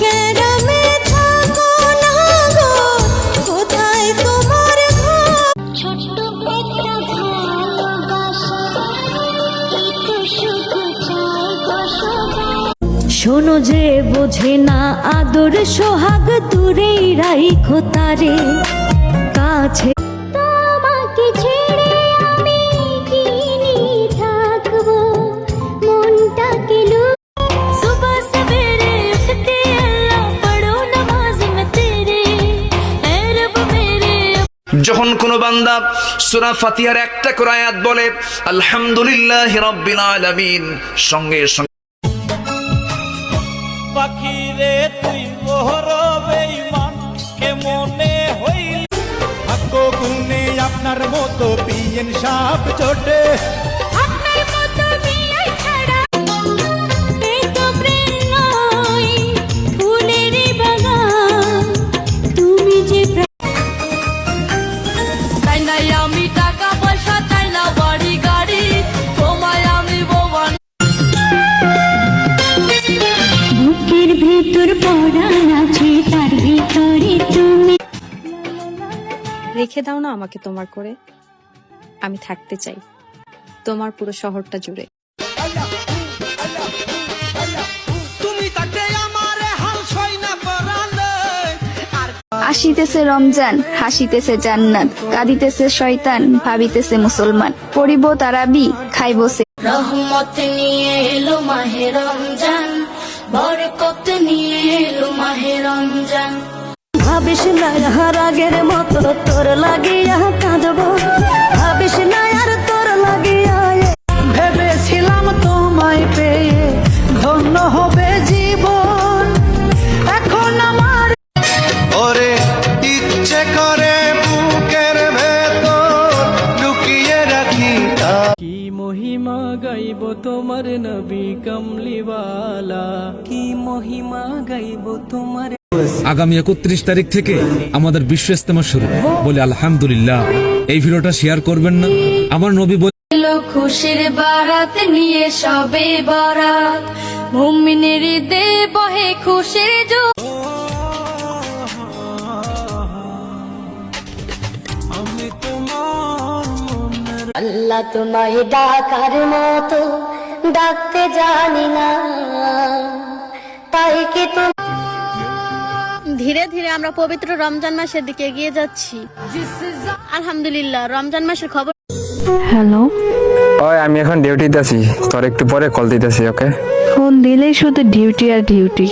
গ্রামে থাকো না গো, কোথায় তোমার ঘর? ছোট্ট একটা ভালোবাসা, একটু সুখ চাই গো সদা। শোনো যে বোঝে না আদর সোহাগ, দূরেই রাইখো তারে কাছে। তোমাকে ছেড়ে আমি কি নিয়ে থাকবো, মনটাকে सुबह सवेरे उठ के अल्लाह पढ़ो नमाज में तेरे, ऐ रब मेरे। যখন কোন বান্দা সূরা ফাতিহার একটা করে আয়াত বলে আলহামদুলিল্লাহি রাব্বিল আলামিন, সঙ্গে সঙ্গে পাখি রে তুই মোহর বেঈমান কেমনে হইল, ভাগ্য গুনে আপনার মতো পিয়েন সাপ চোটে, আপনার মতো বিয়ে ছাড়া এই তো প্রেম নয়, ফুলের বাগান তুমি যে। তাই না আমি টাকা পয়সা, তাই না বাড়ি গাড়ি, তোমায় আমি বোবান। বুকের ভিতর পড়ান আছে, তার ভিতরে তুমি। রেখে দাও না আমাকে তোমার করে, আমি থাকতে চাই তোমার পুরো শহরটা জুড়ে। তুমি তাকে আমার হাল ছয় না পরালে। আসিতেছে রমজান, হাসিতেছে জান্নাত, কাঁদিতেছে শয়তান, ভাবিতেছে মুসলমান, পড়িব তারাবি, খাইব সে। রহমত নিয়ে এলো মাহে রমজান, বরকত নিয়ে এলো মাহে রমজান। ভাবিস না আর আগের মতো তোর লাগিয়া কাঁদবো, ভাবিস না আর তোর লাগিয়া। ভেবেছিলাম তোমায় পেয়ে ধন্য হবে জীবন, এখন আমার ওরে ইচ্ছে করে বুকের ভেতর লুকিয়ে রাখি। কি মহিমা গাইব তোমার নবী কমলিওয়ালা, কি মহিমা গাইব তোমার। আগামী 31 তারিখ থেকে আমাদের বিশ্ব ইজতেমা শুরু, বলে আলহামদুলিল্লাহ। এই ভিডিওটা শেয়ার করবেন না? আমার নবী এলো খুশির বারাত নিয়ে সবে বরাত, মুমিনের ঈদে বহে খুশির জোয়ার। আল্লাহ তোমায় ডাকার মতো ডাকতে জানি না, তাই কি তুমি। ধীরে ধীরে আমরা পবিত্র রমজান মাসের দিকে এগিয়ে যাচ্ছি। আলহামদুলিল্লাহ, রমজান মাসের খবর। হ্যালো, ওই আমি এখন ডিউটিতে আছি, তোর একটু পরে কল দিতেছি। ওকে, ফোন দিলেই শুধু ডিউটি আর ডিউটি।